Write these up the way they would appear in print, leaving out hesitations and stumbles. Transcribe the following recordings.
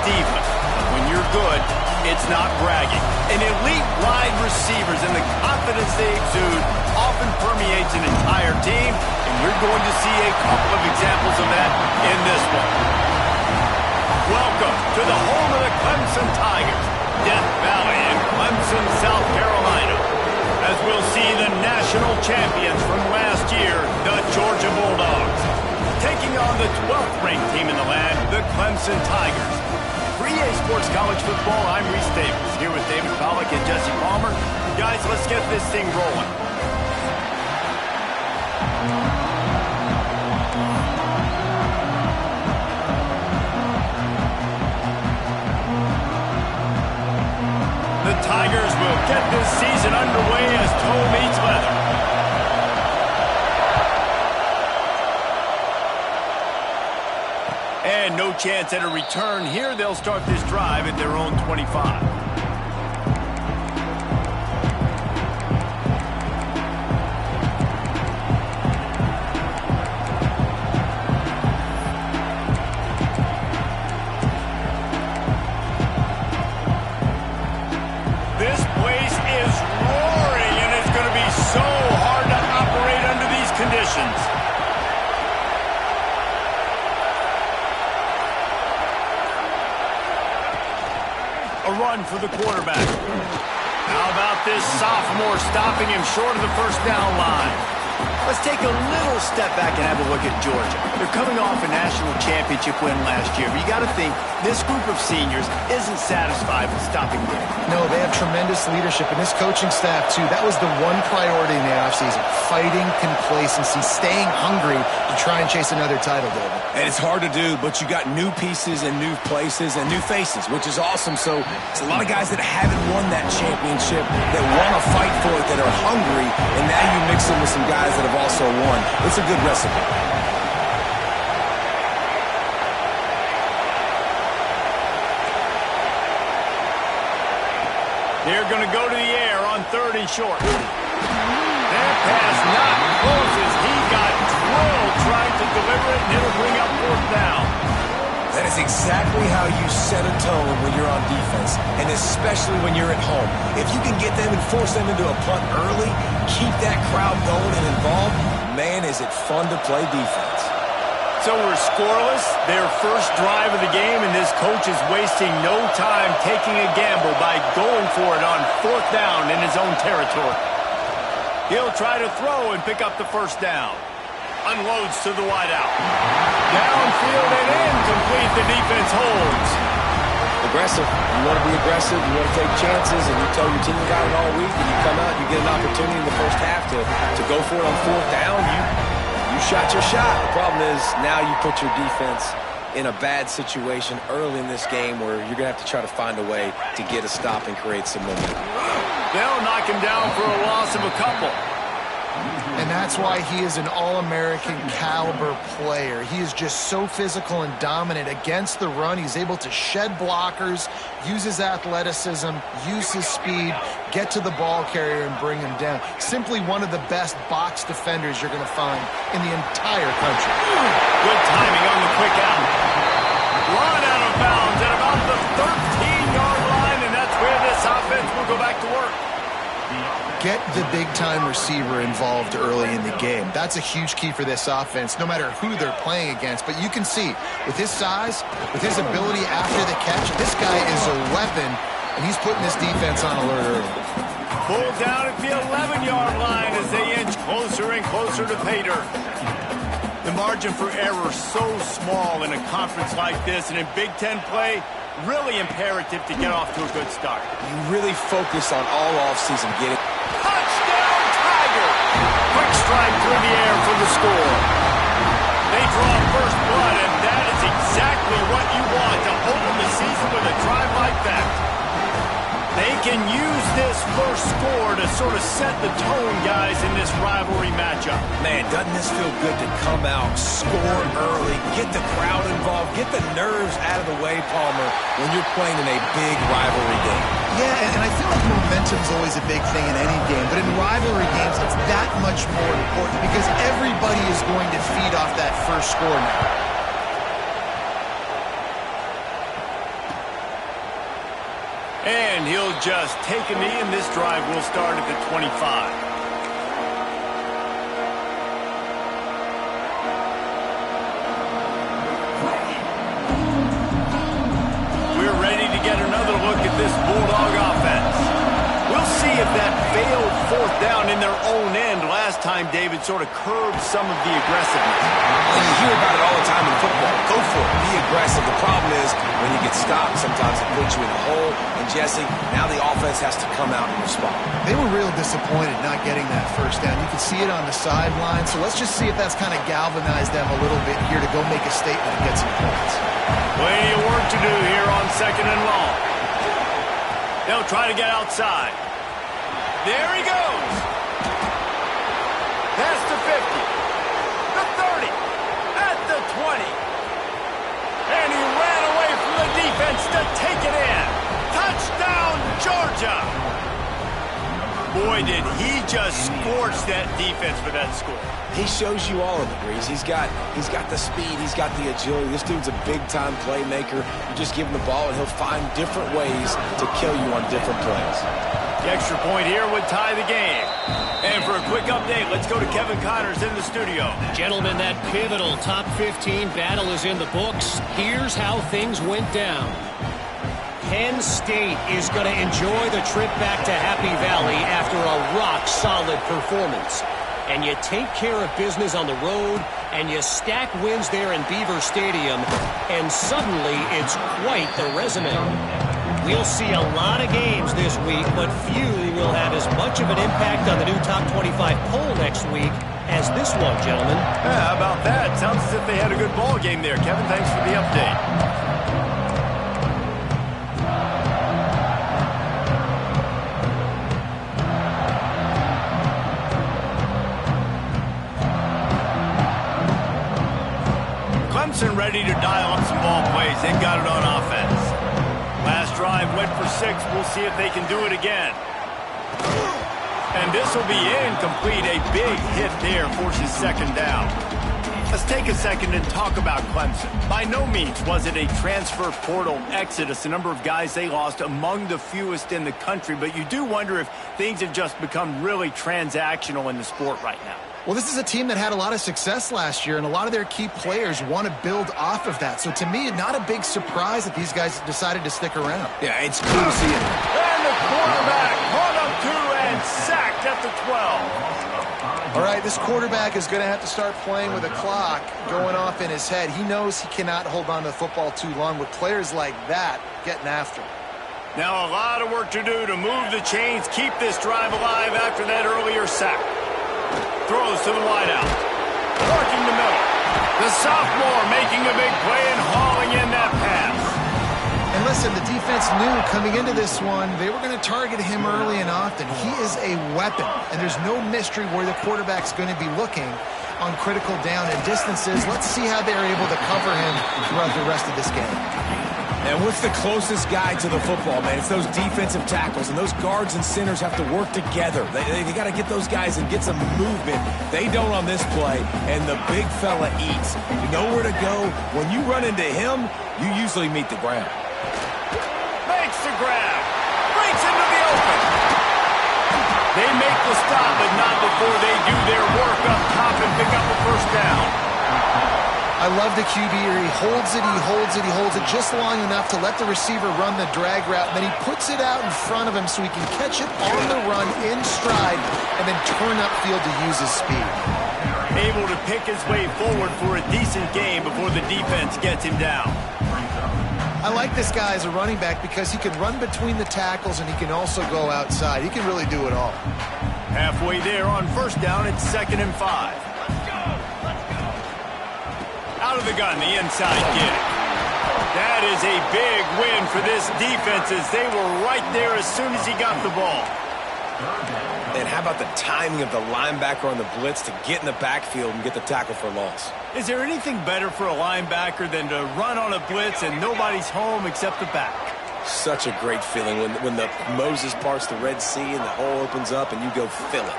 diva. But when you're good, it's not bragging. And elite wide receivers and the confidence they exude often permeates an entire team, and you're going to see a couple of examples of that in this one. Welcome to the home of the Clemson Tigers, Death Valley in Clemson, South Carolina, as we'll see the national champions from last year, the Georgia Bulldogs, taking on the 12th ranked team in the land, the Clemson Tigers. For EA Sports College Football, I'm Reese Davis, here with David Pollack and Jesse Palmer. Guys, let's get this thing rolling. The Tigers will get this season underway as toe meets leather. And no chance at a return here. They'll start this drive at their own 25. This place is roaring, and it's going to be so hard to operate under these conditions. A run for the quarterback. How about this sophomore stopping him short of the first down line? Let's take a little step back and have a look at Georgia. They're coming off a national championship win last year, but you got to think this group of seniors isn't satisfied with stopping there. No, they have tremendous leadership, and this coaching staff, too. That was the one priority in the offseason, fighting complacency, staying hungry to try and chase another title, David. And it's hard to do, but you got new pieces and new places and new faces, which is awesome. So it's a lot of guys that haven't won that championship, that want to fight for it, that are hungry, and now you mix them with some guys that have also won. It's a good recipe. They're going to go to the air on 3rd and short. That pass not close as he got drilled trying to deliver it, and it'll bring up 4th down. That is exactly how you set a tone when you're on defense, and especially when you're at home. If you can get them and force them into a punt early, keep that crowd going and involved, man, is it fun to play defense. So we're scoreless, their first drive of the game, and this coach is wasting no time taking a gamble by going for it on 4th down in his own territory. He'll try to throw and pick up the first down. Unloads to the wideout. Downfield and incomplete. The defense holds. Aggressive. You want to be aggressive. You want to take chances, and you tell your team about it all week, and you come out, you get an opportunity in the first half to go for it on 4th down. You shot your shot. The problem is now you put your defense in a bad situation early in this game where you're going to have to try to find a way to get a stop and create some momentum. They'll knock him down for a loss of a couple. And that's why he is an all-American caliber player. He is just so physical and dominant against the run. He's able to shed blockers, use his athleticism, use his speed, get to the ball carrier and bring him down. Simply one of the best box defenders you're going to find in the entire country. Good timing on the quick out. Run out of bounds at about the 13-yard line, and that's where this offense will go back to work. Get the big-time receiver involved early in the game. That's a huge key for this offense, no matter who they're playing against. But you can see, with his size, with his ability after the catch, this guy is a weapon, and he's putting this defense on alert early. Pulled down at the 11-yard line as they inch closer and closer to pay dirt. The margin for error so small in a conference like this, and in Big Ten play, really imperative to get off to a good start. You really focus on all offseason getting. Touchdown, Tiger! Quick strike through the air for the score. They draw first blood, and that is exactly what you want to open the season with a drive like that. They can use this first score to sort of set the tone, guys, in this rivalry matchup. Man, doesn't this feel good to come out, score early, get the crowd involved, get the nerves out of the way, Palmer, when you're playing in a big rivalry game? Yeah, and I feel like momentum's always a big thing in any game, but in rivalry games, it's that much more important because everybody is going to feed off that first score now. And he'll just take a knee, and this drive will start at the 25. We're ready to get another look at this Bulldog offense. We'll see if that failed fourth down in their own end last time, David, sort of curbed some of the aggressiveness. Well, you hear about it all the time in football. Go for it. Be aggressive. The problem is when you get stopped, sometimes it puts you in a hole. And, Jesse, now the offense has to come out and respond. They were real disappointed not getting that first down. You could see it on the sideline. So let's just see if that's kind of galvanized them a little bit here to go make a statement and get some points. Plenty of work to do here on 2nd and long. They'll try to get outside. There he goes. Past the 50. The 30. At the 20. And he ran away from the defense to take it in. Touchdown, Georgia. Boy, did he just scorch that defense for that score. He shows you all of it, Breeze. He's got the speed. He's got the agility. This dude's a big-time playmaker. You just give him the ball, and he'll find different ways to kill you on different plays. The extra point here would tie the game. And for a quick update, let's go to Kevin Connors in the studio. Gentlemen, that pivotal top 15 battle is in the books. Here's how things went down. Penn State is going to enjoy the trip back to Happy Valley after a rock-solid performance. And you take care of business on the road, and you stack wins there in Beaver Stadium, and suddenly it's quite the resume. We'll see a lot of games this week, but few will have as much of an impact on the new top 25 poll next week as this one, gentlemen. Yeah, how about that? Sounds as if they had a good ball game there. Kevin, thanks for the update. Clemson ready to dial up some ball plays. They've got it on offense. Last drive went for 6. We'll see if they can do it again. And this will be incomplete. A big hit there forces 2nd down. Let's take a second and talk about Clemson. By no means was it a transfer portal exodus. The number of guys they lost among the fewest in the country. But you do wonder if things have just become really transactional in the sport right now. Well, this is a team that had a lot of success last year, and a lot of their key players want to build off of that. So to me, not a big surprise that these guys decided to stick around. Yeah, it's cool to see it. And the quarterback brought up 2 and sacked at the 12. All right, this quarterback is going to have to start playing with a clock going off in his head. He knows he cannot hold on to the football too long with players like that getting after him. Now a lot of work to do to move the chains, keep this drive alive after that earlier sack. Throws to the wideout. Working the middle. The sophomore making a big play and hauling in that pass. And listen, the defense knew coming into this one, they were going to target him early and often. He is a weapon, and there's no mystery where the quarterback's going to be looking on critical down and distances. Let's see how they're able to cover him throughout the rest of this game. And what's the closest guy to the football, man? It's those defensive tackles, and those guards and centers have to work together. They got to get those guys and get some movement. They don't on this play, and the big fella eats. You know where to go. When you run into him, you usually meet the ground. Makes the grab. Breaks into the open. They make the stop, but not before they do their work up top and pick up a first down. I love the QB here. He holds it, he holds it, he holds it just long enough to let the receiver run the drag route. And then he puts it out in front of him so he can catch it on the run in stride and then turn upfield to use his speed. Able to pick his way forward for a decent game before the defense gets him down. I like this guy as a running back because he can run between the tackles and he can also go outside. He can really do it all. Halfway there on first down, it's 2nd and 5. Out of the gun, the inside get. That is a big win for this defense as they were right there as soon as he got the ball. And how about the timing of the linebacker on the blitz to get in the backfield and get the tackle for loss? Is there anything better for a linebacker than to run on a blitz and nobody's home except the back? Such a great feeling when the Moses parts the Red Sea and the hole opens up and you go fill it.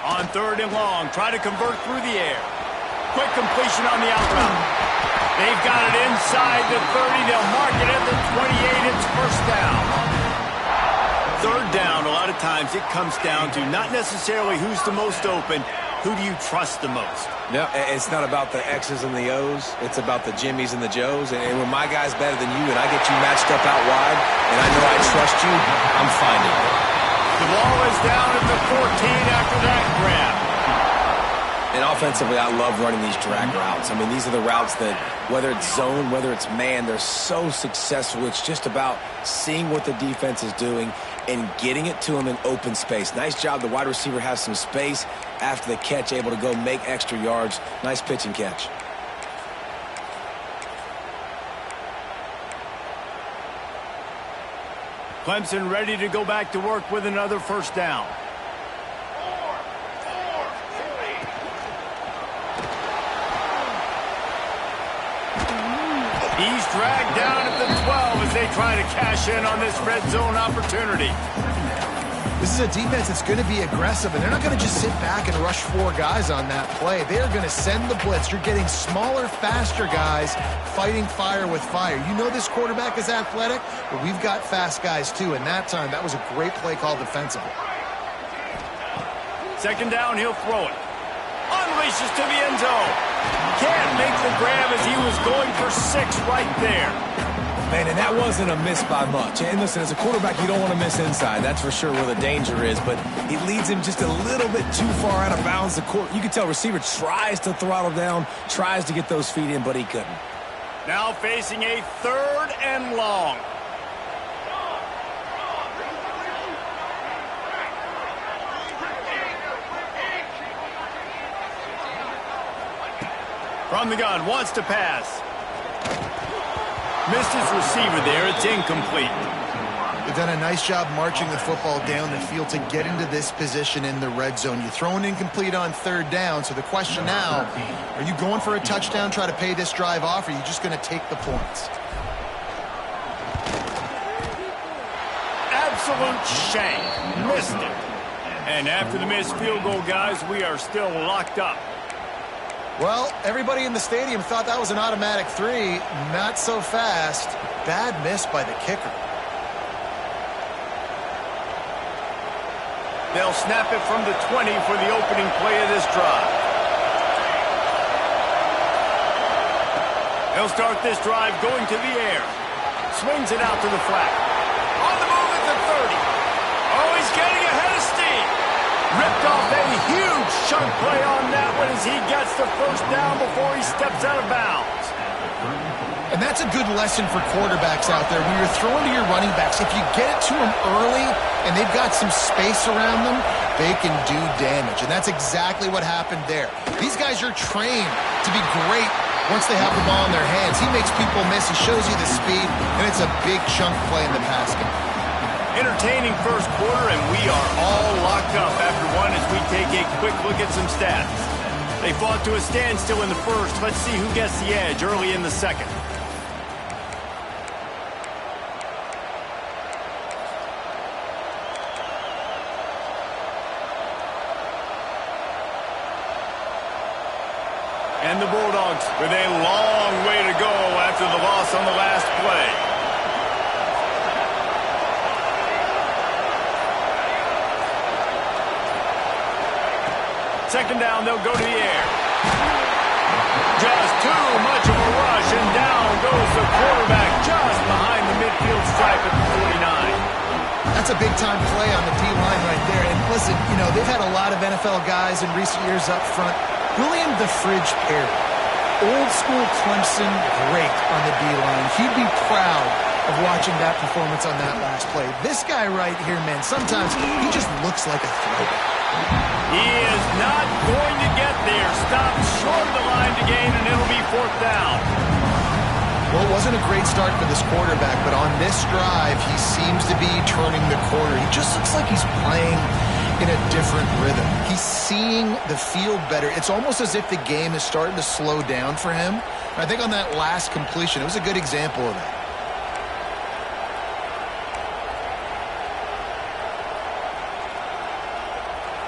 On 3rd and long, try to convert through the air. Quick completion on the out route. They've got it inside the 30. They'll mark it at the 28. It's first down. Third down, a lot of times it comes down to not necessarily who's the most open, who do you trust the most? No, it's not about the X's and the O's. It's about the Jimmies and the Joes. And when my guy's better than you and I get you matched up out wide and I know I trust you, I'm finding it. The ball is down at the 14 after that grab. And offensively, I love running these drag routes. I mean, these are the routes that, whether it's zone, whether it's man, they're so successful. It's just about seeing what the defense is doing and getting it to them in open space. Nice job. The wide receiver has some space after the catch, able to go make extra yards. Nice pitch and catch. Clemson ready to go back to work with another first down. He's dragged down at the 12 as they try to cash in on this red zone opportunity. This is a defense that's going to be aggressive, and they're not going to just sit back and rush 4 guys on that play. They're going to send the blitz. You're getting smaller, faster guys fighting fire with fire. You know this quarterback is athletic, but we've got fast guys too, and that time that was a great play call defensively. Second down, he'll throw it. Unleashes to the end zone. Can't make the grab as he was going for 6 right there. Man, and that wasn't a miss by much. And listen, as a quarterback, you don't want to miss inside. That's for sure where the danger is. But he leads him just a little bit too far out of bounds. You can tell receiver tries to throttle down, tries to get those feet in, but he couldn't. Now facing a 3rd and long. From the gun, wants to pass. Missed his receiver there. It's incomplete. They've done a nice job marching the football down the field to get into this position in the red zone. You throw an incomplete on 3rd down, so the question now, are you going for a touchdown, try to pay this drive off, or are you just going to take the points? Absolute shank. Missed it. And after the missed field goal, guys, we are still locked up. Well, everybody in the stadium thought that was an automatic 3. Not so fast. Bad miss by the kicker. They'll snap it from the 20 for the opening play of this drive. They'll start this drive going to the air. Swings it out to the flat. On the move at the 30. Oh, he's getting ahead of steam. Ripped off a huge chunk play on that one as he gets the first down before he steps out of bounds. And that's a good lesson for quarterbacks out there. When you're throwing to your running backs, if you get it to them early and they've got some space around them, they can do damage. And that's exactly what happened there. These guys are trained to be great once they have the ball in their hands. He makes people miss. He shows you the speed, and it's a big chunk play in the pass game. Entertaining first quarter, and we are all locked up after one as we take a quick look at some stats. They fought to a standstill in the first. Let's see who gets the edge early in the second. And the Bulldogs with a long way to go after the loss on the last play. Second down, they'll go to the air. Just too much of a rush, and down goes the quarterback just behind the midfield stripe at the 49. That's a big-time play on the D-line right there. And listen, you know, they've had a lot of NFL guys in recent years up front. William the Fridge Perry, old-school Clemson, great on the D-line. He'd be proud of watching that performance on that last play. This guy right here, man, sometimes he just looks like a throwback. He is not going to get there. Stopped short of the line to gain, and it'll be 4th down. Well, it wasn't a great start for this quarterback, but on this drive, he seems to be turning the corner. He just looks like he's playing in a different rhythm. He's seeing the field better. It's almost as if the game is starting to slow down for him. And I think on that last completion, it was a good example of that.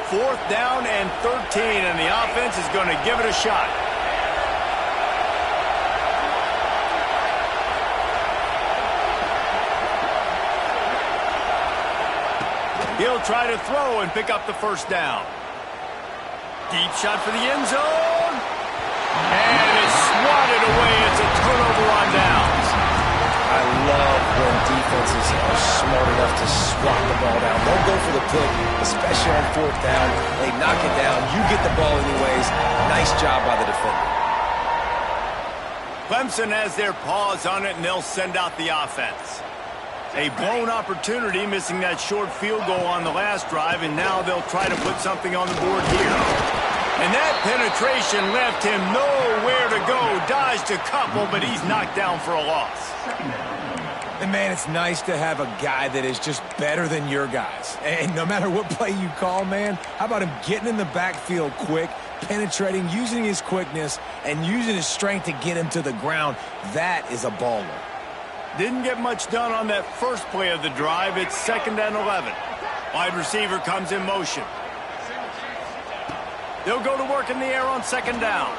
Fourth down and 13, and the offense is going to give it a shot. He'll try to throw and pick up the first down. Deep shot for the end zone. And it's swatted away. It's a turnover on downs. I love when defenses are smart enough to swat the ball down. Don't go for the pick, especially on fourth down. They knock it down. You get the ball anyways. Nice job by the defender. Clemson has their paws on it, and they'll send out the offense. A blown opportunity, missing that short field goal on the last drive, and now they'll try to put something on the board here. And that penetration left him nowhere to go. Dodged a couple, but he's knocked down for a loss. And, man, it's nice to have a guy that is just better than your guys. And no matter what play you call, man, how about him getting in the backfield quick, penetrating, using his quickness, and using his strength to get him to the ground? That is a baller. Didn't get much done on that first play of the drive. It's 2nd and 11. Wide receiver comes in motion. They'll go to work in the air on 2nd down.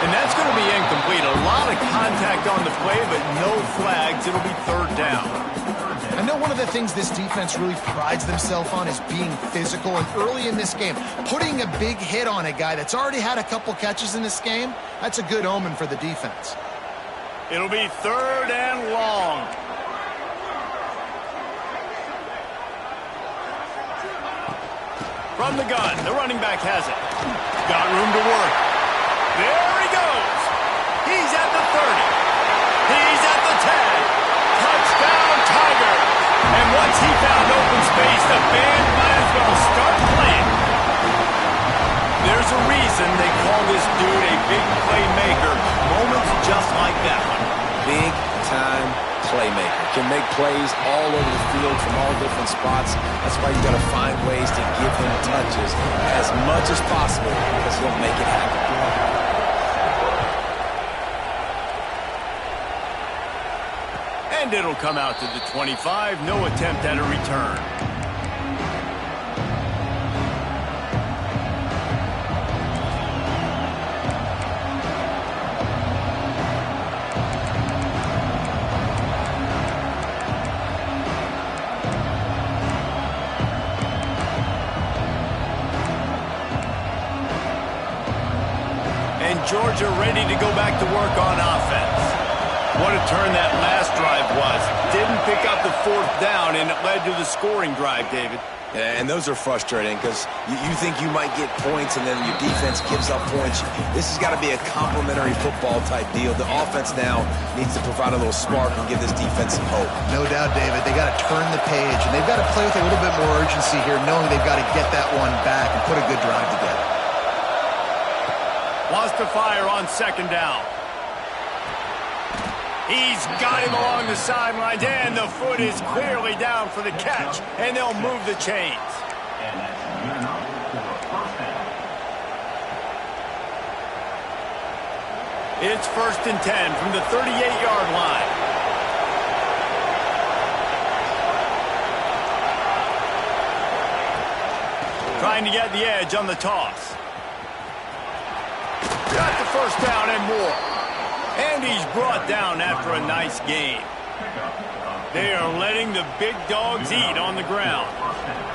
And that's going to be incomplete. A lot of contact on the play, but no flags. It'll be 3rd down. I know one of the things this defense really prides themselves on is being physical. And early in this game, putting a big hit on a guy that's already had a couple catches in this game, that's a good omen for the defense. It'll be 3rd and long. From the gun, the running back has it. Got room to work. There he goes. He's at the 30. He's at the 10. Touchdown, Tigers. And once he found open space, the band might as well start playing. There's a reason they call this dude a big playmaker. Moments just like that one. Big-time playmaker. Can make plays all over the field from all different spots. That's why you got to find ways to give him touches as much as possible because he'll make it happen. And it'll come out to the 25. No attempt at a return. And Georgia ready to go back to work on offense. What a turn that last drive was. Didn't pick up the 4th down, and it led to the scoring drive, David. Yeah, and those are frustrating because you think you might get points and then your defense gives up points. This has got to be a complementary football type deal. The offense now needs to provide a little spark and give this defense some hope. No doubt, David. They got to turn the page, and they've got to play with a little bit more urgency here, knowing they've got to get that one back and put a good drive together. Wants to fire on 2nd down. He's got him along the sidelines, and the foot is clearly down for the catch, and they'll move the chains. It's 1st and 10 from the 38-yard line. Trying to get the edge on the toss. Got the first down and more. And he's brought down after a nice game. They are letting the big dogs eat on the ground.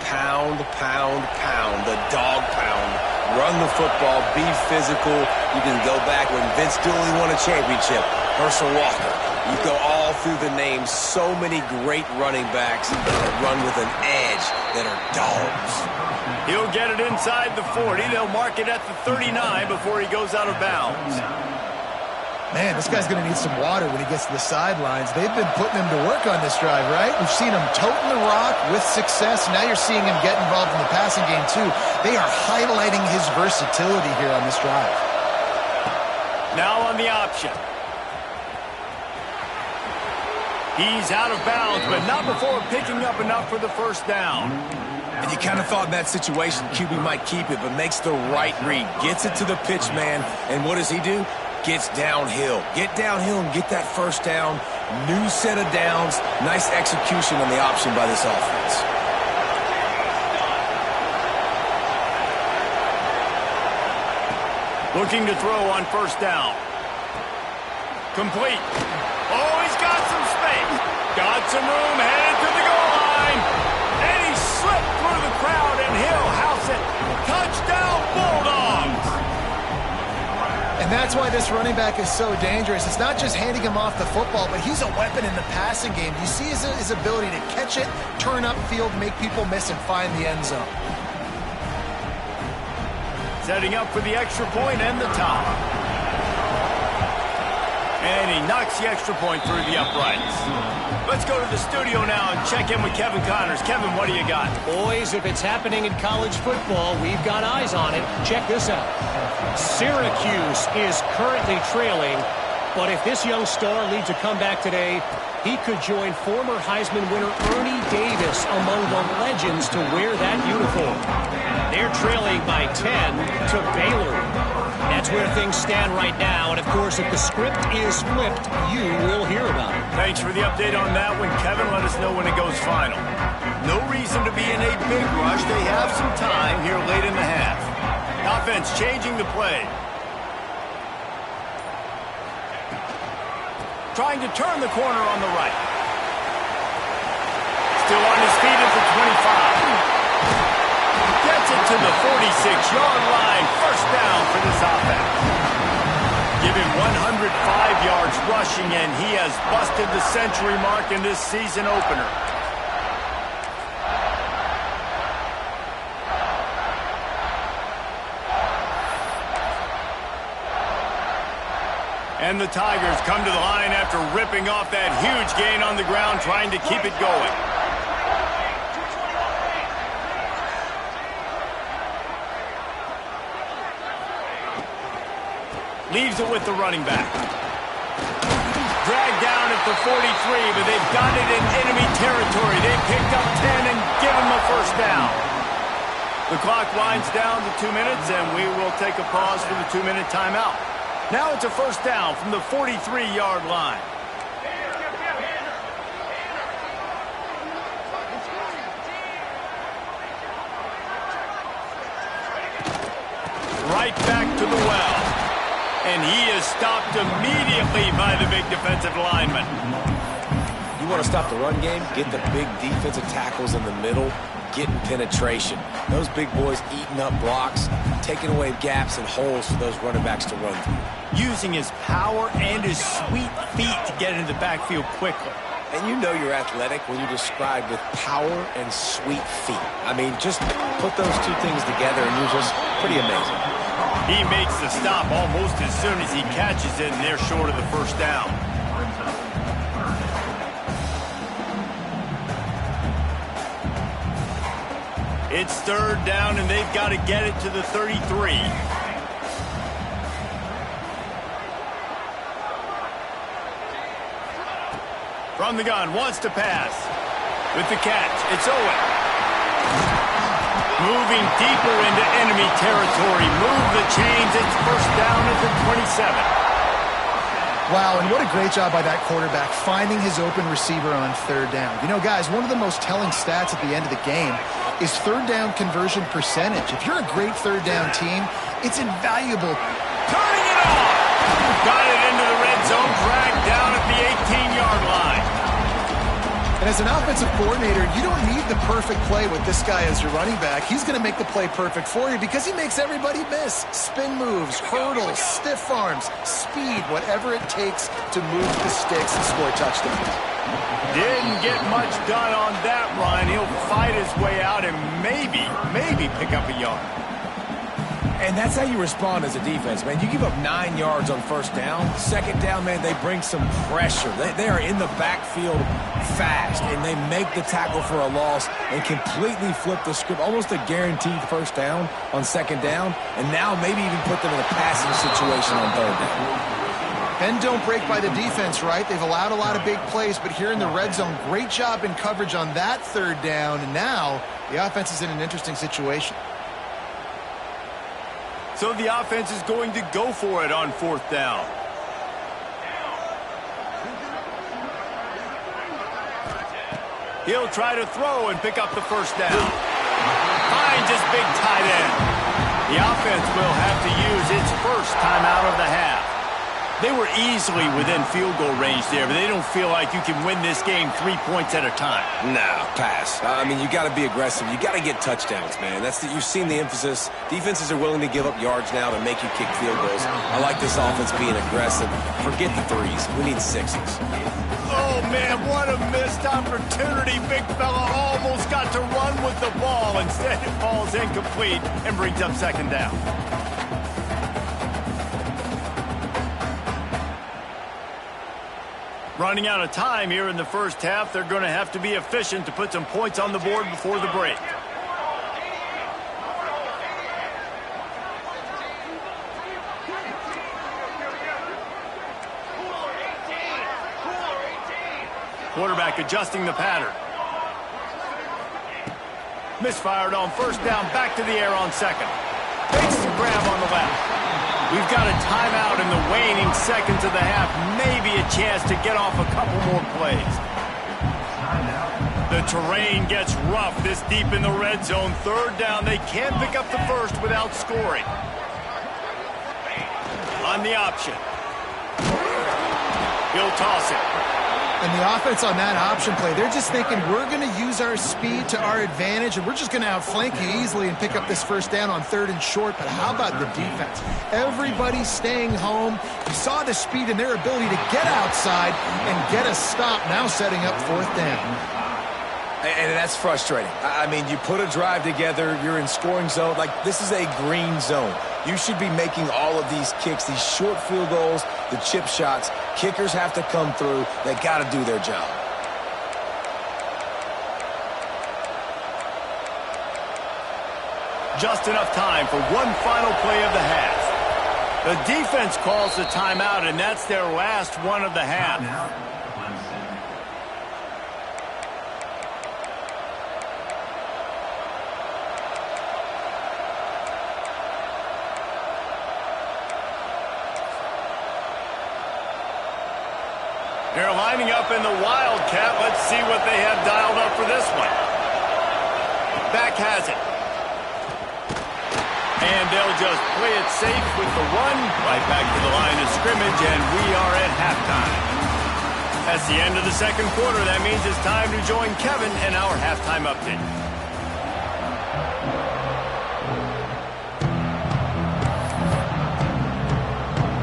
Pound, pound, pound. The dog pound. Run the football. Be physical. You can go back when Vince Dooley won a championship. Herschel Walker. You go all through the names. So many great running backs that run with an edge that are dogs. He'll get it inside the 40. They'll mark it at the 39 before he goes out of bounds. Man, this guy's going to need some water when he gets to the sidelines. They've been putting him to work on this drive, right? We've seen him toting the rock with success. Now you're seeing him get involved in the passing game, too. They are highlighting his versatility here on this drive. Now on the option. He's out of bounds, but not before picking up enough for the first down. And you kind of thought in that situation QB might keep it, but makes the right read. Gets it to the pitch man, and what does he do? Gets downhill. Get downhill and get that first down. New set of downs. Nice execution on the option by this offense. Looking to throw on first down. Complete. Oh, he's got some space. Got some room, headed to the goal line. why this running back is so dangerous. It's not just handing him off the football, but he's a weapon in the passing game. You see his ability to catch it, turn upfield, make people miss, and find the end zone. Setting up for the extra point and the top. And he knocks the extra point through the uprights. Let's go to the studio now and check in with Kevin Connors. Kevin, what do you got? Boys, if it's happening in college football, we've got eyes on it. Check this out. Syracuse is currently trailing, but if this young star leads a comeback today, he could join former Heisman winner Ernie Davis among the legends to wear that uniform. They're trailing by 10 to Baylor. That's where things stand right now, and of course, if the script is flipped, you will hear about it. Thanks for the update on that one, Kevin. Let us know when it goes final. No reason to be in a big rush. They have some time here late in the half. Offense changing the play. Trying to turn the corner on the right. Still on his feet at the 25. Gets it to the 46-yard line. First down for this offense. Give him 105 yards rushing, and he has busted the century mark in this season opener. And the Tigers come to the line after ripping off that huge gain on the ground, trying to keep it going. Leaves it with the running back. Dragged down at the 43, but they've got it in enemy territory. They picked up 10 and give him the first down. The clock winds down to 2 minutes, and we will take a pause for the 2-minute timeout. Now it's a first down from the 43-yard line. Right back to the well. And he is stopped immediately by the big defensive lineman. You want to stop the run game? Get the big defensive tackles in the middle, getting penetration. Those big boys eating up blocks, taking away gaps and holes for those running backs to run through. Using his power and his sweet feet to get into the backfield quickly. And you know you're athletic when you describe with power and sweet feet. I mean, just put those two things together and you're just pretty amazing. He makes the stop almost as soon as he catches it, and they're short of the first down. It's third down, and they've got to get it to the 33. From the gun, wants to pass. With the catch, it's Owen. Moving deeper into enemy territory. Move the chains. It's first down at the 27. Wow, and what a great job by that quarterback finding his open receiver on third down. You know, guys, one of the most telling stats at the end of the game is third down conversion percentage. If you're a great third down team, it's invaluable. Turning it off. Got it into the red zone. Dragged down at the 18-yard line. And as an offensive coordinator, you don't need the perfect play with this guy as your running back. He's going to make the play perfect for you because he makes everybody miss. Spin moves, hurdles, stiff arms, speed, whatever it takes to move the sticks and score touchdowns. Didn't get much done on that run. He'll fight his way out and maybe pick up a yard. And that's how you respond as a defense, man. You give up 9 yards on first down. Second down, man, they bring some pressure. They are in the backfield fast, and they make the tackle for a loss and completely flip the script. Almost a guaranteed first down on second down, and now maybe even put them in a passing situation on third down. Bend don't break by the defense, right? They've allowed a lot of big plays, but here in the red zone, great job in coverage on that third down, and now the offense is in an interesting situation. So the offense is going to go for it on fourth down. He'll try to throw and pick up the first down. Finds his big tight end. The offense will have to use its first timeout of the half. They were easily within field goal range there, but they don't feel like you can win this game 3 points at a time. Nah, pass. I mean, you got to be aggressive. You got to get touchdowns, man. You've seen the emphasis. Defenses are willing to give up yards now to make you kick field goals. I like this offense being aggressive. Forget the threes. We need sixes. Oh, man, what a missed opportunity. Big fella almost got to run with the ball. Instead, it falls incomplete and brings up second down. Running out of time here in the first half. They're going to have to be efficient to put some points on the board before the break. Quarterback adjusting the pattern. Misfired on first down, back to the air on second. Makes the grab on the left. We've got a timeout in the waning seconds of the half. Maybe a chance to get off a couple more plays. The terrain gets rough this deep in the red zone. Third down, they can't pick up the first without scoring. On the option. He'll toss it. And the offense on that option play, they're just thinking we're going to use our speed to our advantage, and we're just going to outflank you easily and pick up this first down on 3rd and short. But how about the defense? Everybody's staying home. You saw the speed and their ability to get outside and get a stop, now setting up 4th down. And that's frustrating. I mean, you put a drive together, you're in scoring zone. Like, this is a green zone. You should be making all of these kicks, these short field goals, the chip shots. Kickers have to come through. They got to do their job. Just enough time for one final play of the half. The defense calls the timeout, and that's their last one of the half. They're lining up in the Wildcat. Let's see what they have dialed up for this one. Back has it. And they'll just play it safe with the run. Right back to the line of scrimmage, and we are at halftime. That's the end of the second quarter. That means it's time to join Kevin in our halftime update.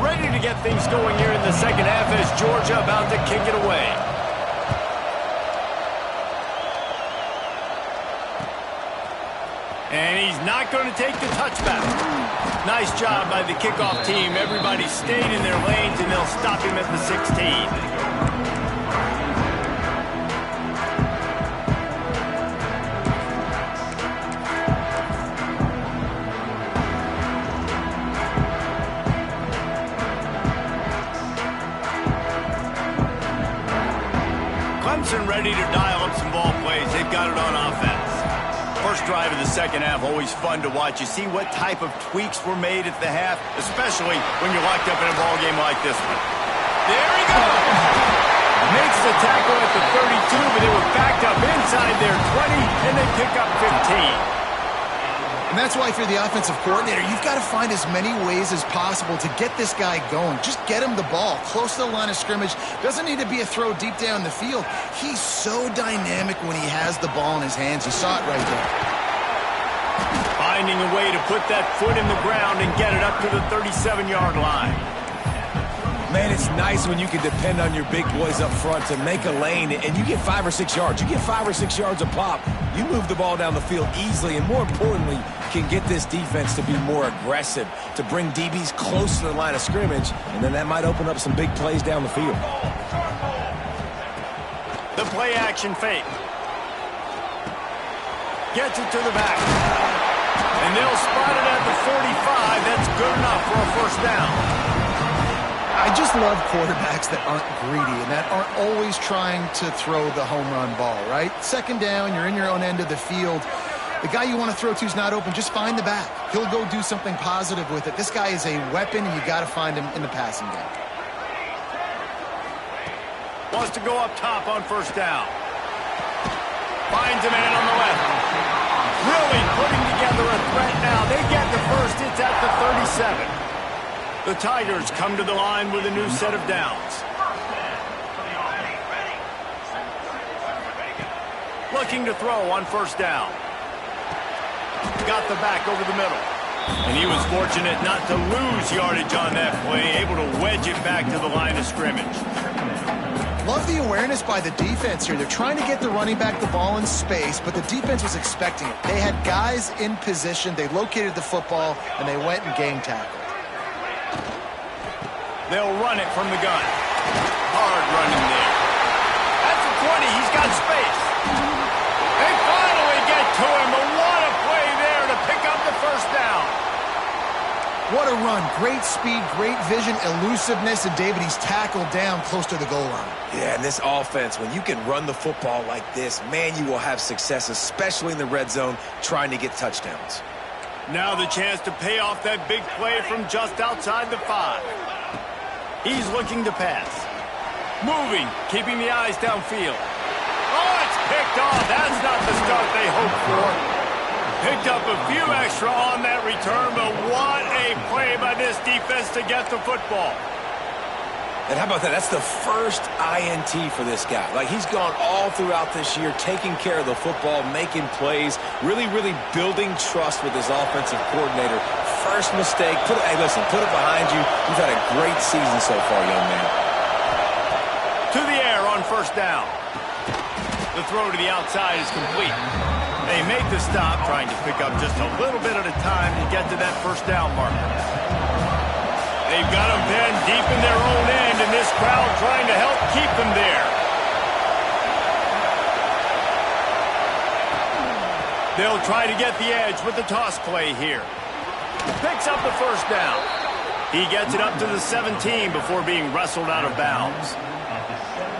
Ready to get things going here in the second half as Georgia about to kick it away. And he's not going to take the touchback. Nice job by the kickoff team. Everybody stayed in their lanes, and they'll stop him at the 16. Clemson ready to dial up some ball plays. They've got it on offense. First drive of the second half, always fun to watch. You see what type of tweaks were made at the half, especially when you're locked up in a ball game like this one. There he goes! Makes the tackle at the 32, but they were backed up inside their 20, and they pick up 15. And that's why if you're the offensive coordinator, you've got to find as many ways as possible to get this guy going. Just get him the ball close to the line of scrimmage. Doesn't need to be a throw deep down the field. He's so dynamic when he has the ball in his hands. You saw it right there. Finding a way to put that foot in the ground and get it up to the 37-yard line. Man, it's nice when you can depend on your big boys up front to make a lane, and you get 5 or 6 yards. You get 5 or 6 yards a pop. You move the ball down the field easily, and more importantly, can get this defense to be more aggressive, to bring DBs close to the line of scrimmage, and then that might open up some big plays down the field. The play action fake. Gets it to the back. And they'll spot it at the 45. That's good enough for a first down. I just love quarterbacks that aren't greedy and that aren't always trying to throw the home run ball, right? Second down, you're in your own end of the field. The guy you want to throw to is not open. Just find the back. He'll go do something positive with it. This guy is a weapon, and you got to find him in the passing game. Wants to go up top on first down. Finds a man on the left. Really putting together a threat now. They get the first. It's at the 37. The Tigers come to the line with a new set of downs. Looking to throw on first down. Got the back over the middle. And he was fortunate not to lose yardage on that play, able to wedge it back to the line of scrimmage. Love the awareness by the defense here. They're trying to get the running back the ball in space, but the defense was expecting it. They had guys in position. They located the football, and they went and game tackled. They'll run it from the gun. Hard running there. At the 20, he's got space. They finally get to him, but what a play there to pick up the first down. What a run. Great speed, great vision, elusiveness, and David, he's tackled down close to the goal line. Yeah, and this offense, when you can run the football like this, man, you will have success, especially in the red zone, trying to get touchdowns. Now the chance to pay off that big play from just outside the 5. He's looking to pass. Moving, keeping the eyes downfield. Oh, it's picked off. That's not the start they hoped for. Picked up a few extra on that return, but what a play by this defense to get the football. And how about that? That's the first INT for this guy. Like, he's gone all throughout this year, taking care of the football, making plays, really, really building trust with his offensive coordinator. First mistake, hey, listen, put it behind you. You've had a great season so far, young man. To the air on first down. The throw to the outside is complete. They make the stop, trying to pick up just a little bit at a time to get to that first down marker. They've got them pinned deep in their own end, and this crowd trying to help keep them there. They'll try to get the edge with the toss play here. Picks up the first down. He gets it up to the 17 before being wrestled out of bounds.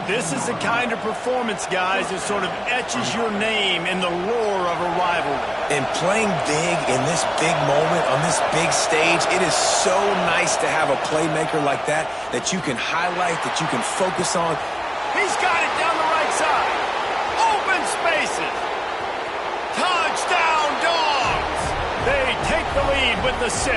This is the kind of performance, guys, that sort of etches your name in the lore of a rivalry. And playing big in this big moment, on this big stage, it is so nice to have a playmaker like that you can highlight, that you can focus on. He's got it down the right side. Open spaces. Touchdown, Dogs! They take the lead with the 6.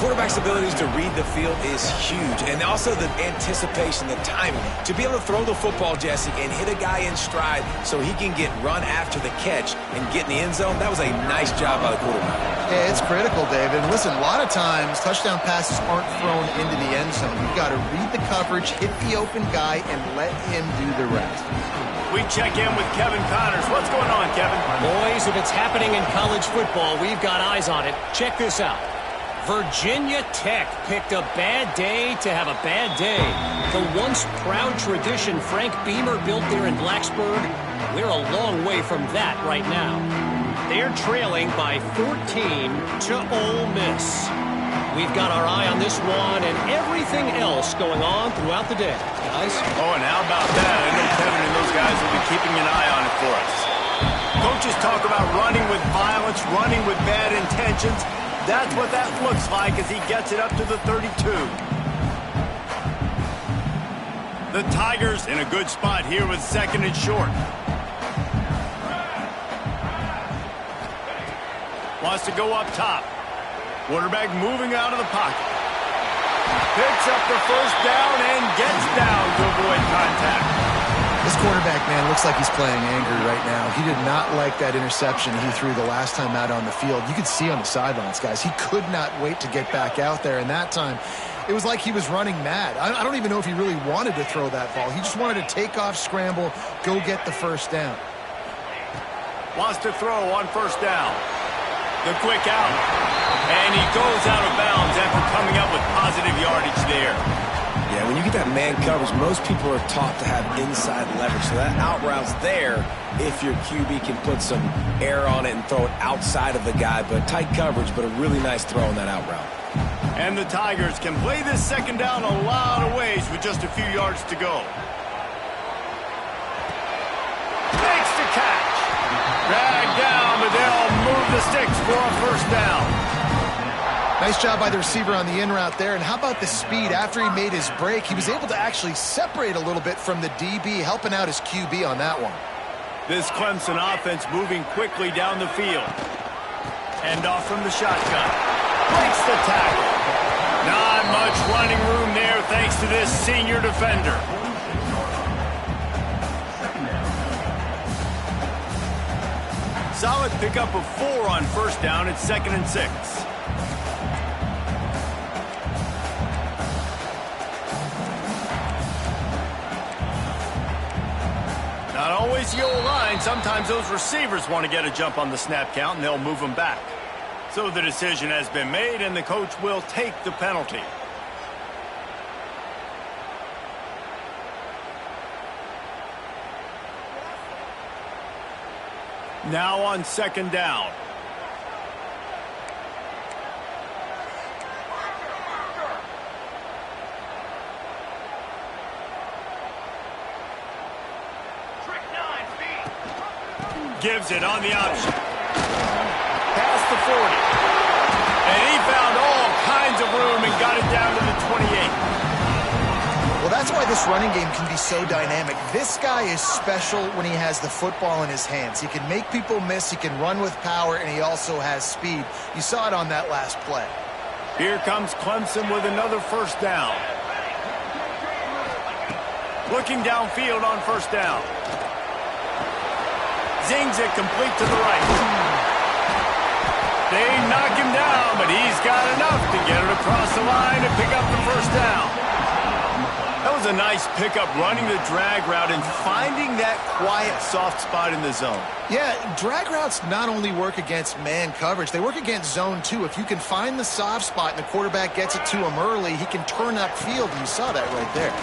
Quarterback's abilities to read the field is huge, and also the anticipation, the timing. To be able to throw the football, Jesse, and hit a guy in stride so he can get run after the catch and get in the end zone, that was a nice job by the quarterback. Yeah, it's critical, David. Listen, a lot of times touchdown passes aren't thrown into the end zone. You've got to read the coverage, hit the open guy, and let him do the rest. We check in with Kevin Connors. What's going on, Kevin? Boys, if it's happening in college football, we've got eyes on it. Check this out. Virginia Tech picked a bad day to have a bad day. The once proud tradition Frank Beamer built there in Blacksburg, we're a long way from that right now. They're trailing by 14 to Ole Miss. We've got our eye on this one and everything else going on throughout the day, guys. Oh, and how about that? I know Kevin and those guys will be keeping an eye on it for us. Coaches talk about running with violence, running with bad intentions. That's what that looks like as he gets it up to the 32. The Tigers in a good spot here with second and short. Wants to go up top. Quarterback moving out of the pocket. Picks up the first down and gets down to avoid contact. This quarterback, man, looks like he's playing angry right now. He did not like that interception he threw the last time out on the field. You could see on the sidelines, guys. He could not wait to get back out there. And that time, it was like he was running mad. I don't even know if he really wanted to throw that ball. He just wanted to take off, scramble, go get the first down. Wants to throw on first down. The quick out. And he goes out of bounds after coming up with positive yardage there. Yeah, when you get that man coverage, most people are taught to have inside leverage. So that out route's there if your QB can put some air on it and throw it outside of the guy. But tight coverage, but a really nice throw on that out route. And the Tigers can play this second down a lot of ways with just a few yards to go. Makes the catch. Dragged down, but they'll move the sticks for a first down. Nice job by the receiver on the in route there. And how about the speed? After he made his break, he was able to actually separate a little bit from the DB, helping out his QB on that one. This Clemson offense moving quickly down the field. Hand off from the shotgun. breaks the tackle. Not much running room there thanks to this senior defender. Solid pickup of 4 on first down. It's 2nd and 6. Not always the old line. Sometimes those receivers want to get a jump on the snap count, and they'll move them back. So the decision has been made, and the coach will take the penalty. Now on 2nd down. Gives it on the option. Past the 40. And he found all kinds of room and got it down to the 28. Well, that's why this running game can be so dynamic. This guy is special when he has the football in his hands. He can make people miss, he can run with power, and he also has speed. You saw it on that last play. Here comes Clemson with another first down. Looking downfield on first down. Zings it complete to the right. They knock him down, but he's got enough to get it across the line and pick up the first down. That was a nice pickup, running the drag route and finding that quiet, soft spot in the zone. Yeah, drag routes not only work against man coverage, they work against zone too. If you can find the soft spot and the quarterback gets it to him early, he can turn that field, and you saw that right there.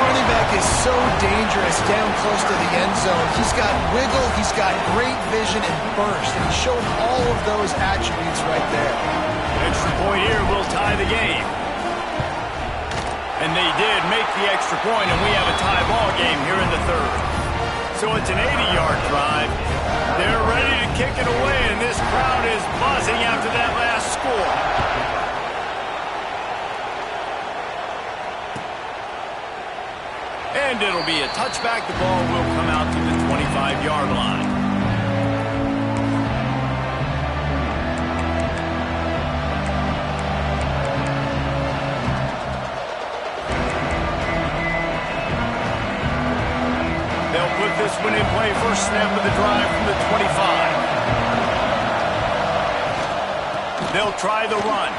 Running back is so dangerous down close to the end zone. He's got wiggle, he's got great vision and burst, and he showed all of those attributes right there. Extra point here will tie the game. And they did make the extra point, and we have a tie ball game here in the 3rd. So it's an 80-yard drive. They're ready to kick it away, and this crowd is buzzing after that last score. And it'll be a touchback. The ball will come out to the 25-yard line. They'll put this one in play. First snap of the drive from the 25. They'll try the run.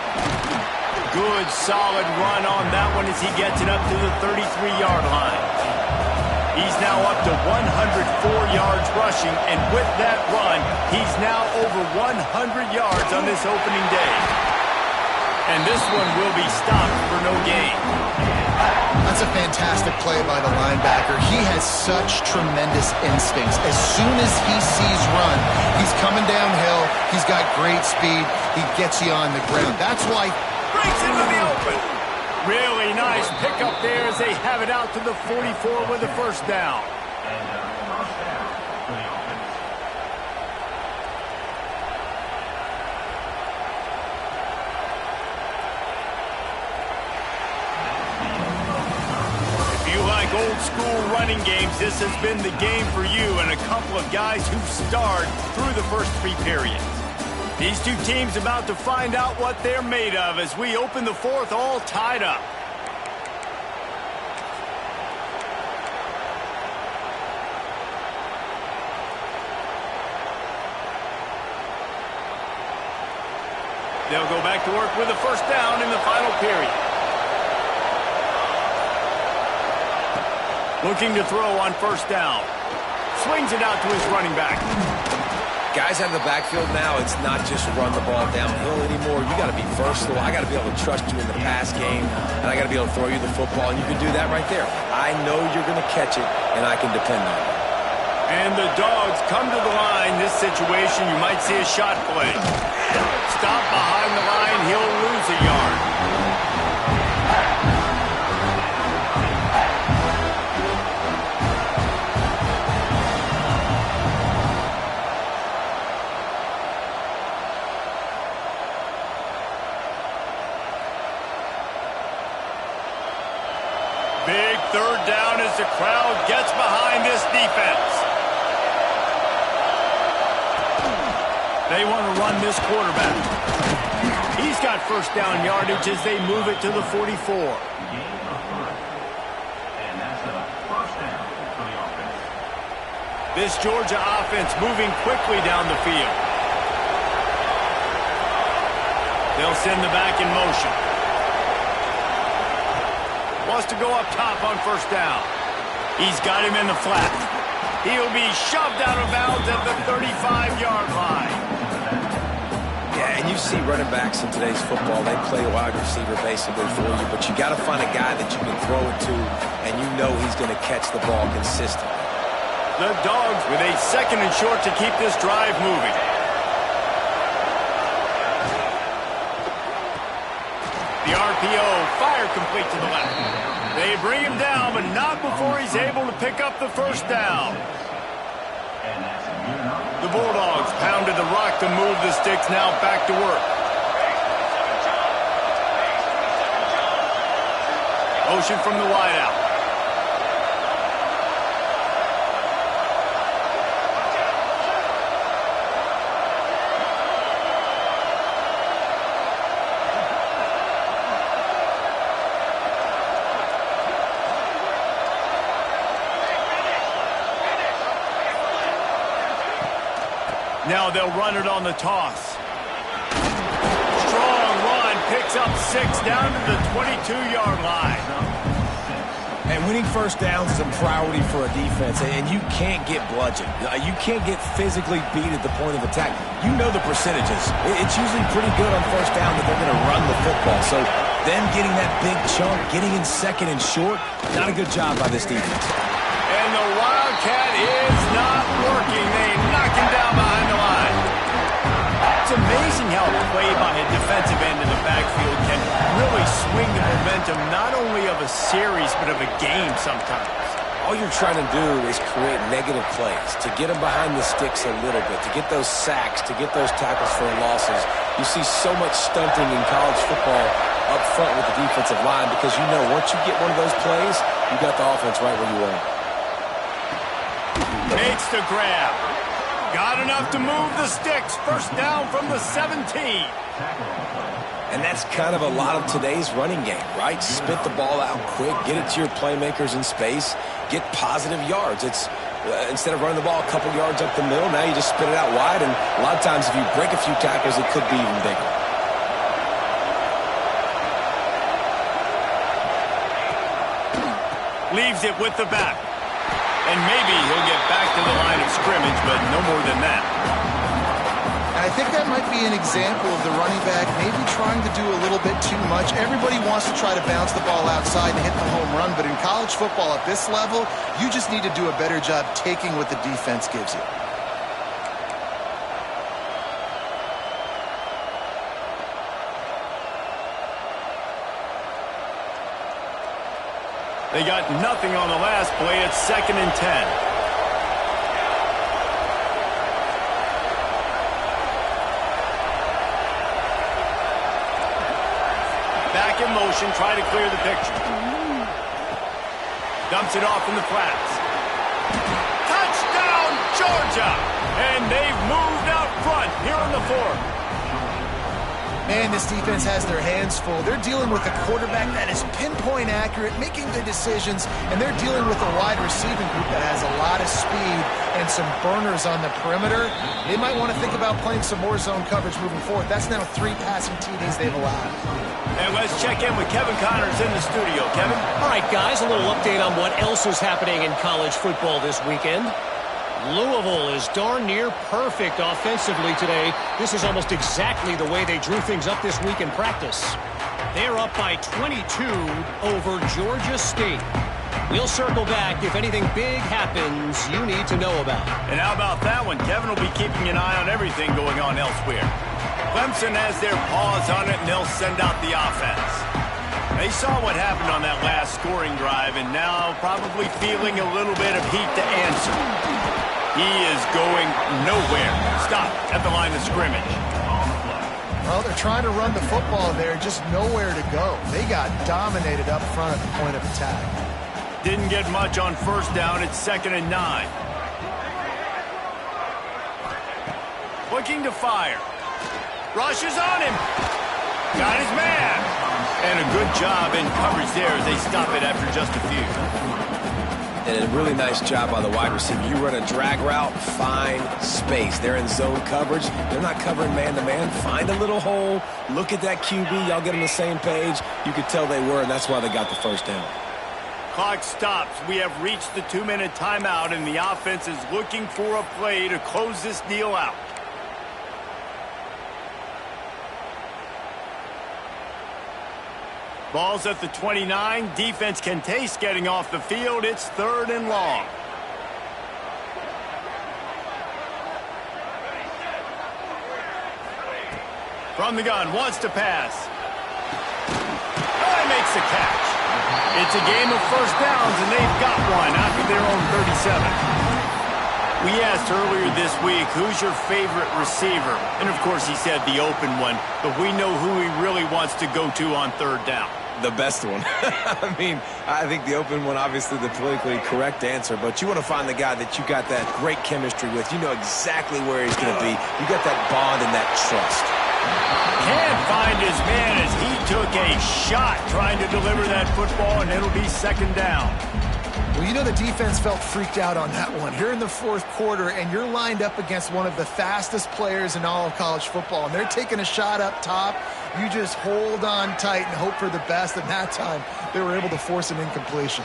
Good, solid run on that one as he gets it up to the 33-yard line. He's now up to 104 yards rushing, and with that run, he's now over 100 yards on this opening day. And this one will be stopped for no gain. That's a fantastic play by the linebacker. He has such tremendous instincts. As soon as he sees run, he's coming downhill. He's got great speed. He gets you on the ground. That's why breaks into the open. Really nice pickup there as they have it out to the 44 with the first down. If you like old school running games, this has been the game for you and a couple of guys who've starred through the first 3 periods. These two teams about to find out what they're made of as we open the 4th all tied up. They'll go back to work with a first down in the final period. Looking to throw on first down. Swings it out to his running back. Guys out of the backfield now, it's not just run the ball downhill anymore. You got to be versatile. I got to be able to trust you in the pass game, and I got to be able to throw you the football, and you can do that right there. I know you're going to catch it, and I can depend on it. And the Dogs come to the line. This situation, you might see a shot play. Stop behind the line. He'll lose a yard. Big 3rd down as the crowd gets behind this defense. They want to run this quarterback. He's got first down yardage as they move it to the 44. This Georgia offense moving quickly down the field. They'll send the back in motion. Wants to go up top on first down. He's got him in the flat. He'll be shoved out of bounds at the 35-yard line. Yeah, and you see running backs in today's football, they play a wide receiver basically for you, but you got to find a guy that you can throw it to, and you know he's going to catch the ball consistently. The Dogs with a second and short to keep this drive moving. The RPO, fire complete to the left. They bring him down, but not before he's able to pick up the first down. The Bulldogs pounded the rock to move the sticks, now back to work. Motion from the wideout. Now they'll run it on the toss. Strong run, picks up 6 down to the 22-yard line. And winning first downs is a priority for a defense, and you can't get bludgeoned. You can't get physically beat at the point of attack. You know the percentages. It's usually pretty good on first down that they're going to run the football. So them getting that big chunk, getting in second and short, not a good job by this defense. And the Wildcat is not working. They knock him down behind the line. It's amazing how a play by a defensive end in the backfield can really swing the momentum not only of a series but of a game sometimes. All you're trying to do is create negative plays, to get them behind the sticks a little bit, to get those sacks, to get those tackles for losses. You see so much stunting in college football up front with the defensive line because you know once you get one of those plays, you got the offense right where you want it. Makes the grab. Got enough to move the sticks. First down from the 17. And that's kind of a lot of today's running game, right? Spit the ball out quick, get it to your playmakers in space, get positive yards. It's instead of running the ball a couple yards up the middle, now you just spit it out wide, and a lot of times if you break a few tackles, it could be even bigger. Leaves it with the back. And maybe he'll get back to the line of scrimmage, but no more than that. And I think that might be an example of the running back maybe trying to do a little bit too much. Everybody wants to try to bounce the ball outside and hit the home run, but in college football at this level, you just need to do a better job taking what the defense gives you. They got nothing on the last play. It's 2nd and 10. Back in motion, try to clear the picture. Dumps it off in the flats. Touchdown, Georgia! And they've moved out front here on the 4th. Man, this defense has their hands full. They're dealing with a quarterback that is pinpoint accurate, making good decisions, and they're dealing with a wide receiving group that has a lot of speed and some burners on the perimeter. They might want to think about playing some more zone coverage moving forward. That's now 3 passing TDs they've allowed. And let's check in with Kevin Connors in the studio. Kevin? All right, guys, a little update on what else is happening in college football this weekend. Louisville is darn near perfect offensively today. This is almost exactly the way they drew things up this week in practice. They're up by 22 over Georgia State. We'll circle back if anything big happens you need to know about. And how about that one? Kevin will be keeping an eye on everything going on elsewhere. Clemson has their paws on it, and they'll send out the offense. They saw what happened on that last scoring drive, and now probably feeling a little bit of heat to answer. He is going nowhere. Stop at the line of scrimmage. Well, they're trying to run the football there, just nowhere to go. They got dominated up front at the point of attack. Didn't get much on first down. It's 2nd and 9. Looking to fire. Rushes on him. Got his man. And a good job in coverage there as they stop it after just a few. And a really nice job by the wide receiver. You run a drag route, find space. They're in zone coverage. They're not covering man-to-man. Find a little hole. Look at that QB. Y'all get on the same page. You could tell they were, and that's why they got the first down. Clock stops. We have reached the 2-minute timeout, and the offense is looking for a play to close this deal out. Ball's at the 29. Defense can taste getting off the field. It's 3rd and long. From the gun, wants to pass. Oh, makes the catch. It's a game of first downs, and they've got one after their own 37. We asked earlier this week, who's your favorite receiver? And, of course, he said the open one, but we know who he really wants to go to on 3rd down. The best one. I mean, I think the open one, obviously the politically correct answer, but you want to find the guy that you got that great chemistry with. You know exactly where he's going to be. You got that bond and that trust. Can't find his man as he took a shot trying to deliver that football, and it'll be 2nd down. Well, you know the defense felt freaked out on that one. Here in the 4th quarter, and you're lined up against one of the fastest players in all of college football, and they're taking a shot up top. You just hold on tight and hope for the best, and that time they were able to force an incompletion.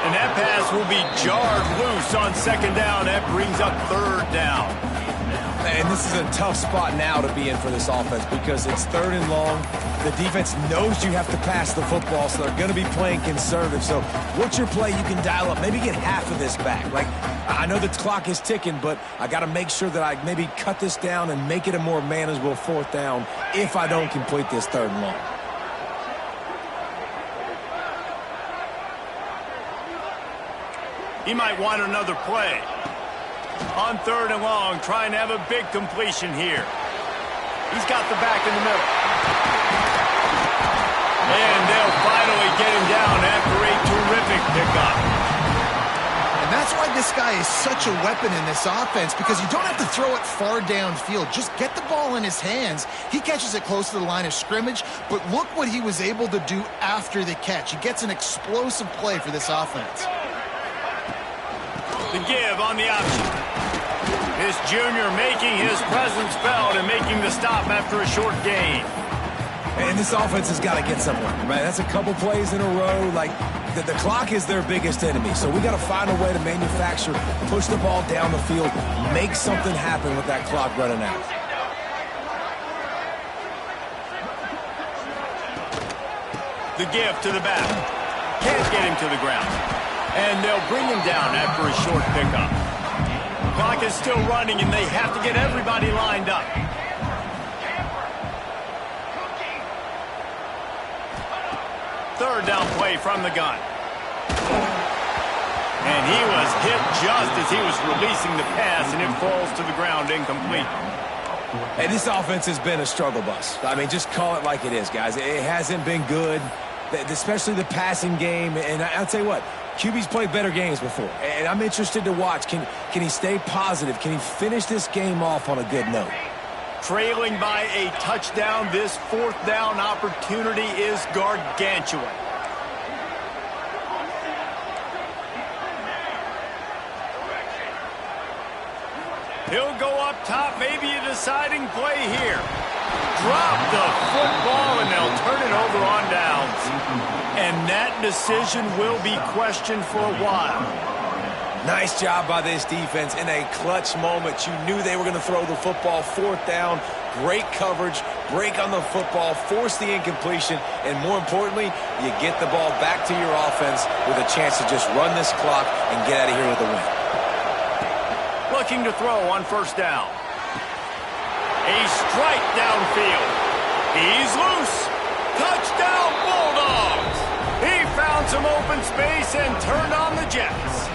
And that pass will be jarred loose on 2nd down. That brings up 3rd down. And this is a tough spot now to be in for this offense because it's 3rd and long. The defense knows you have to pass the football, so they're going to be playing conservative. So what's your play you can dial up? Maybe get half of this back. Like, I know the clock is ticking, but I got to make sure that I maybe cut this down and make it a more manageable 4th down if I don't complete this 3rd and long. He might want another play. On 3rd and long, trying to have a big completion here. He's got the back in the middle. And they'll finally get him down after a terrific pickup. And that's why this guy is such a weapon in this offense, because you don't have to throw it far downfield. Just get the ball in his hands. He catches it close to the line of scrimmage, but look what he was able to do after the catch. He gets an explosive play for this offense. The give on the option. This junior making his presence felt and making the stop after a short gain. And this offense has got to get somewhere, right? That's a couple plays in a row. Like, the clock is their biggest enemy. So we got to find a way to manufacture, push the ball down the field, make something happen with that clock running out. The give to the back. Can't get him to the ground. And they'll bring him down after a short pickup. Clock is still running, and they have to get everybody lined up. Third down play from the gun. And he was hit just as he was releasing the pass, and it falls to the ground incomplete. And this offense has been a struggle bus. I mean, just call it like it is, guys. It hasn't been good, especially the passing game. And I'll tell you what, QB's played better games before. And I'm interested to watch. Can he stay positive? Can he finish this game off on a good note? Trailing by a touchdown, this 4th down opportunity is gargantuan. He'll go up top, maybe a deciding play here. Drop the football, and they'll turn it over on downs. And that decision will be questioned for a while. Nice job by this defense in a clutch moment. You knew they were going to throw the football. 4th down, great coverage, break on the football, force the incompletion, and more importantly, you get the ball back to your offense with a chance to just run this clock and get out of here with a win. Looking to throw on 1st down. A strike downfield. He's loose. Touchdown, Bulldogs. He found some open space and turned on the Jets.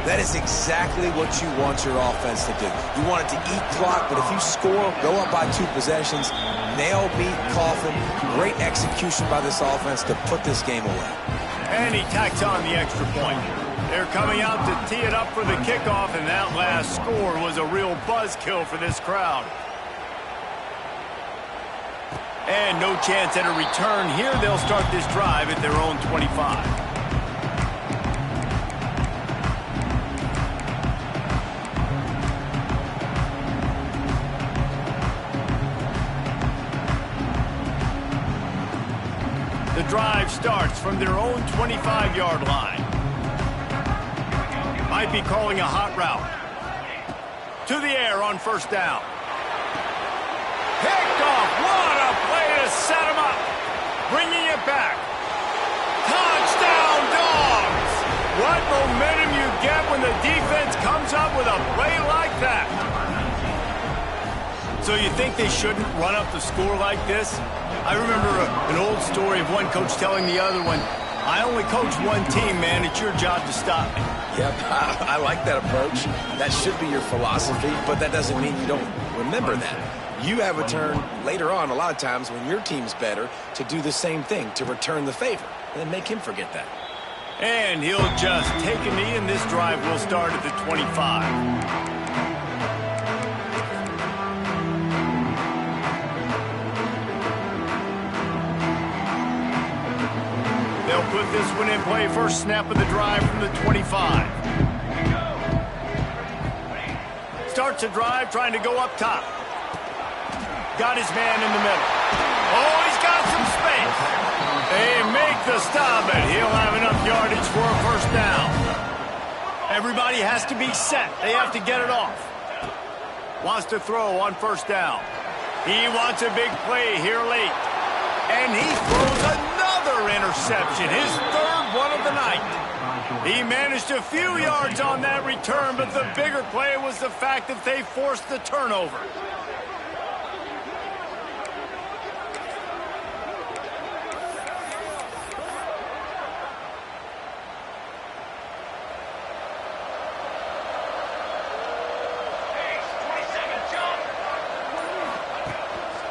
That is exactly what you want your offense to do. You want it to eat clock, but if you score, go up by 2 possessions, nail, beat, coffin. Great execution by this offense to put this game away. And he tacks on the extra point. They're coming out to tee it up for the kickoff, and that last score was a real buzzkill for this crowd. And no chance at a return here. They'll start this drive at their own 25. The drive starts from their own 25-yard line. Might be calling a hot route. To the air on first down. Picked off. What a play to set him up. Bringing it back. Touchdown, Dogs! What momentum you get when the defense comes up with a play like that. So you think they shouldn't run up the score like this? I remember an old story of one coach telling the other one, I only coach one team, man. It's your job to stop me. Yep, I like that approach. That should be your philosophy, but that doesn't mean you don't remember that. You have a turn later on, a lot of times, when your team's better, to do the same thing, to return the favor, and then make him forget that. And he'll just take a knee, and this drive will start at the 25. They'll put this one in play. First snap of the drive from the 25. Starts a drive trying to go up top. Got his man in the middle. Oh, he's got some space. They make the stop, and he'll have enough yardage for a first down. Everybody has to be set. They have to get it off. Wants to throw on first down. He wants a big play here late. And he throws another interception, his third one of the night. He managed a few yards on that return, but the bigger play was the fact that they forced the turnover.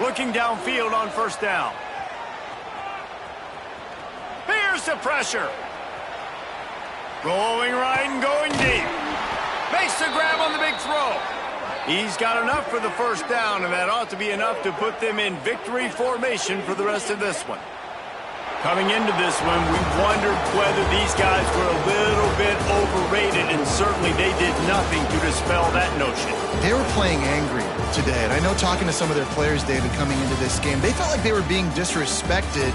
Looking downfield on first down. Here's the pressure. Going right and going deep. Makes the grab on the big throw. He's got enough for the first down, and that ought to be enough to put them in victory formation for the rest of this one. Coming into this one, we wondered whether these guys were a little bit overrated, and certainly they did nothing to dispel that notion. They were playing angry today, and I know talking to some of their players, David, coming into this game, they felt like they were being disrespected.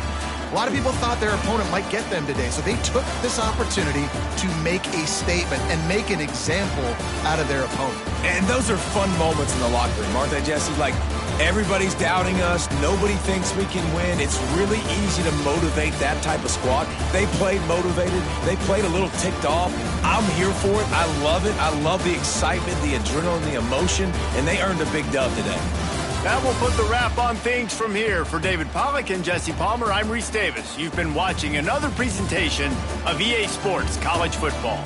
A lot of people thought their opponent might get them today, so they took this opportunity to make a statement and make an example out of their opponent. And those are fun moments in the locker room, aren't they, Jesse? Like, everybody's doubting us. Nobody thinks we can win. It's really easy to motivate that type of squad. They played motivated. They played a little ticked off. I'm here for it. I love it. I love the excitement, the adrenaline, the emotion, and they earned a big dub today. That will put the wrap on things from here. For David Pollack and Jesse Palmer, I'm Reese Davis. You've been watching another presentation of EA Sports College Football.